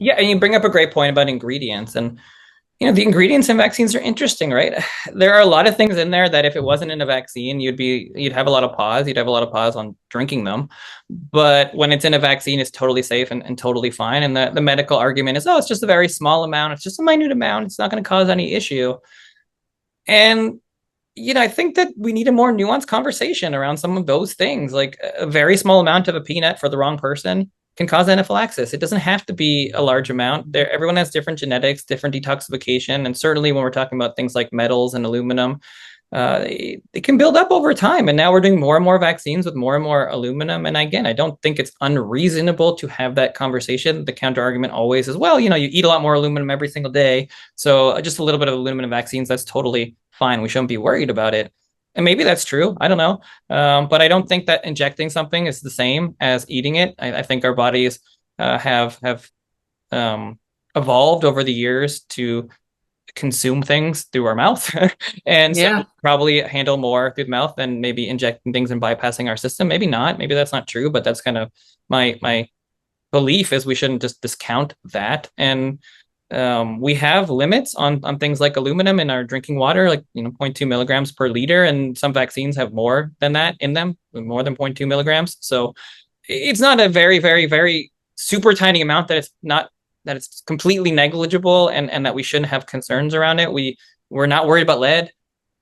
Yeah, and you bring up a great point about ingredients. And the ingredients in vaccines are interesting, right? There are a lot of things in there that if it wasn't in a vaccine, you'd have a lot of pause. You'd have a lot of pause on drinking them. But when it's in a vaccine, it's totally safe and totally fine. And the medical argument is, oh, it's just a very small amount. It's just a minute amount. It's not going to cause any issue. And I think that we need a more nuanced conversation around some of those things. Like a very small amount of a peanut for the wrong person can cause anaphylaxis. It doesn't have to be a large amount. Everyone has different genetics, different detoxification, and certainly when we're talking about things like metals and aluminum, they can build up over time. And now we're doing more and more vaccines with more and more aluminum. And again, I don't think it's unreasonable to have that conversation. The counter argument always is, well, you eat a lot more aluminum every single day, so just a little bit of aluminum vaccines, that's totally fine. We shouldn't be worried about it. And maybe that's true. I don't know. But I don't think that injecting something is the same as eating it. I think our bodies have evolved over the years to consume things through our mouth. And so Yeah. probably handle more through the mouth than maybe injecting things and bypassing our system. Maybe not. Maybe that's not true, but that's kind of my belief is we shouldn't just discount that. And we have limits on things like aluminum in our drinking water, like, 0.2 milligrams per liter. And some vaccines have more than that in them, more than 0.2 milligrams. So it's not a very, very, very super tiny amount that it's completely negligible and that we shouldn't have concerns around it. We're not worried about lead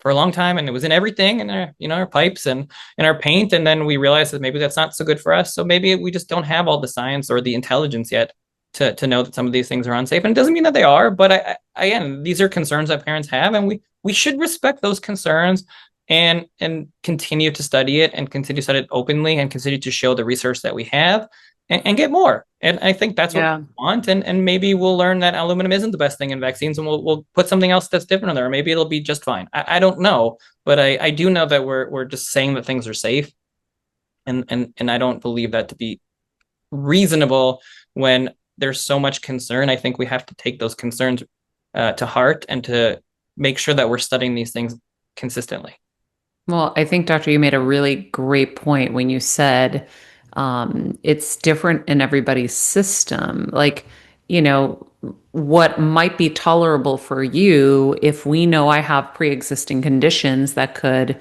for a long time, and it was in everything in our pipes and in our paint. And then we realized that maybe that's not so good for us. So maybe we just don't have all the science or the intelligence yet to know that some of these things are unsafe. And it doesn't mean that they are, but again, these are concerns that parents have, and we should respect those concerns and continue to study it and continue to study it openly and continue to show the research that we have and get more. And I think that's what we Yeah. want. And maybe we'll learn that aluminum isn't the best thing in vaccines, and we'll put something else that's different in there. Or maybe it'll be just fine. I don't know, but I do know that we're just saying that things are safe, and I don't believe that to be reasonable when there's so much concern. I think we have to take those concerns to heart and to make sure that we're studying these things consistently. Well, I think, Doctor, you made a really great point when you said it's different in everybody's system. Like, you know, what might be tolerable for you, if we know I have pre-existing conditions that could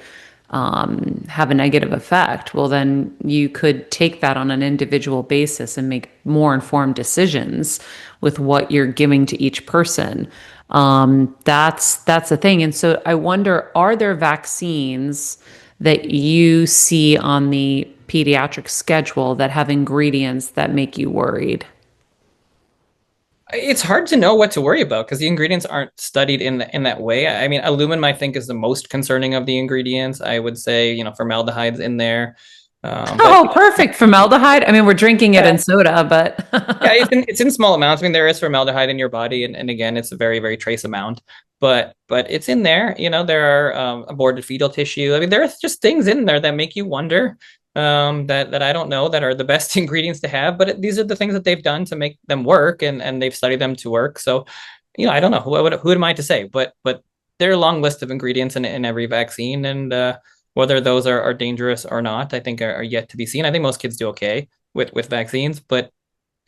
have a negative effect, well, then you could take that on an individual basis and make more informed decisions with what you're giving to each person. That's the thing. And so I wonder, are there vaccines that you see on the pediatric schedule that have ingredients that make you worried? It's hard to know what to worry about because the ingredients aren't studied in that way. I mean, aluminum, I think, is the most concerning of the ingredients. I would say, formaldehyde's in there. But Oh, perfect. Formaldehyde. I mean, we're drinking it in yeah, soda, yeah, but it's in small amounts. I mean, there is formaldehyde in your body, and again, it's a very, very trace amount. But it's in there. There are aborted fetal tissue. I mean, there are just things in there that make you wonder, that I don't know that are the best ingredients to have. But these are the things that they've done to make them work, and they've studied them to work. So, I don't know who am I to say, but there are a long list of ingredients in every vaccine, and whether those are dangerous or not, I think are yet to be seen. I think most kids do okay with vaccines, but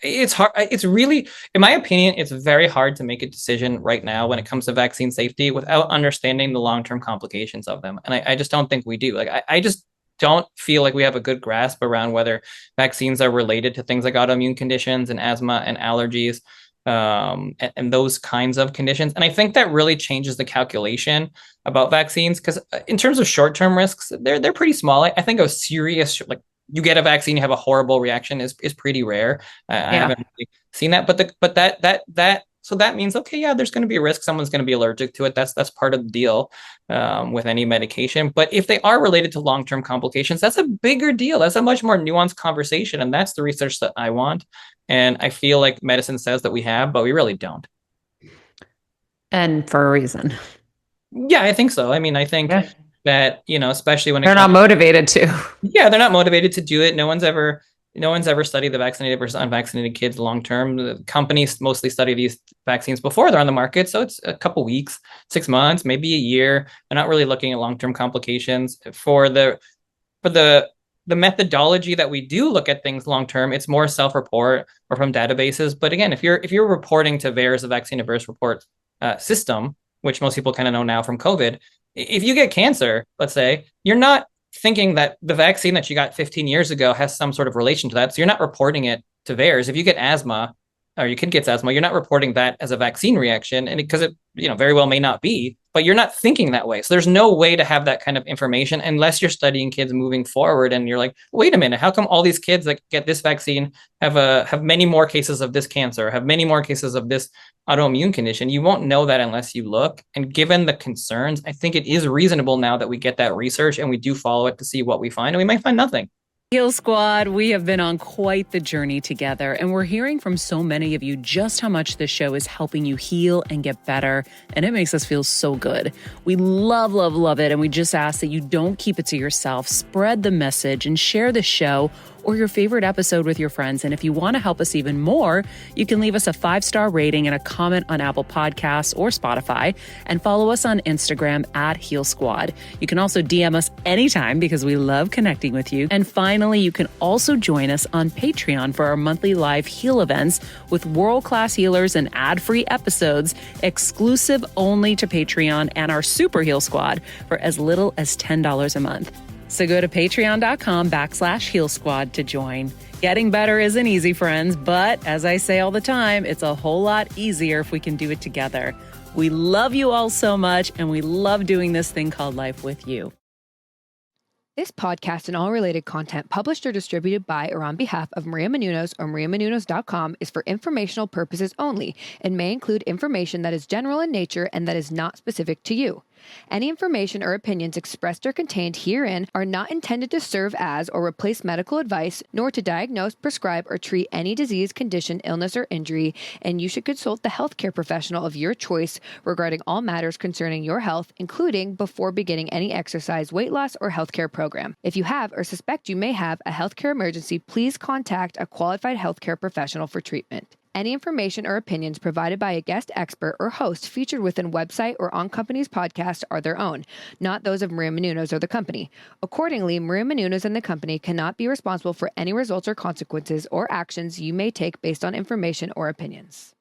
it's hard. It's really, in my opinion, it's very hard to make a decision right now when it comes to vaccine safety without understanding the long-term complications of them. And I just don't think we do. Like, I just don't feel like we have a good grasp around whether vaccines are related to things like autoimmune conditions and asthma and allergies, and those kinds of conditions. And I think that really changes the calculation about vaccines because in terms of short-term risks, they're pretty small. I think a serious, like, you get a vaccine, you have a horrible reaction is pretty rare. I yeah. haven't really seen that, but that so that means, okay, yeah, there's going to be a risk someone's going to be allergic to it. That's part of the deal, with any medication. But if they are related to long-term complications, that's a bigger deal. That's a much more nuanced conversation, and that's the research that I want. And I feel like medicine says that we have, but we really don't. And for a reason. Yeah, I think so. I mean, I think Yeah. that, especially when it They're comes, not motivated to. yeah, they're not motivated to do it. No one's ever studied the vaccinated versus unvaccinated kids long term. The companies mostly study these vaccines before they're on the market, so it's a couple weeks, 6 months, maybe a year. They're not really looking at long term complications for the the methodology that we do look at things long term, it's more self-report or from databases. But again, if you're reporting to VAERS, the vaccine adverse report system, which most people kind of know now from COVID, if you get cancer, let's say, you're not thinking that the vaccine that you got 15 years ago has some sort of relation to that. So you're not reporting it to VAERS. If you get asthma, or your kid gets asthma, you're not reporting that as a vaccine reaction, and because it very well may not be, but you're not thinking that way. So there's no way to have that kind of information unless you're studying kids moving forward, and you're like, wait a minute, how come all these kids that get this vaccine have many more cases of this cancer, have many more cases of this autoimmune condition? You won't know that unless you look. And given the concerns, I think it is reasonable now that we get that research and we do follow it to see what we find, and we might find nothing. Heal Squad, we have been on quite the journey together, and we're hearing from so many of you just how much this show is helping you heal and get better, and it makes us feel so good. We love, love, love it, and we just ask that you don't keep it to yourself. Spread the message and share the show or your favorite episode with your friends. And if you want to help us even more, you can leave us a 5-star rating and a comment on Apple Podcasts or Spotify, and follow us on Instagram at Heal Squad. You can also DM us anytime because we love connecting with you. And finally, you can also join us on Patreon for our monthly live heal events with world-class healers and ad-free episodes exclusive only to Patreon and our Super Heal Squad for as little as $10 a month. So go to patreon.com/Heal Squad to join. Getting better isn't easy, friends, but as I say all the time, it's a whole lot easier if we can do it together. We love you all so much, and we love doing this thing called life with you. This podcast and all related content published or distributed by or on behalf of Maria Menounos or MariaMenounos.com is for informational purposes only and may include information that is general in nature and that is not specific to you. Any information or opinions expressed or contained herein are not intended to serve as or replace medical advice, nor to diagnose, prescribe, or treat any disease, condition, illness, or injury, and you should consult the healthcare professional of your choice regarding all matters concerning your health, including before beginning any exercise, weight loss, or healthcare program. If you have or suspect you may have a healthcare emergency, please contact a qualified healthcare professional for treatment. Any information or opinions provided by a guest expert or host featured within a website or on company's podcast are their own, not those of Maria Menounos or the company. Accordingly, Maria Menounos and the company cannot be responsible for any results or consequences or actions you may take based on information or opinions.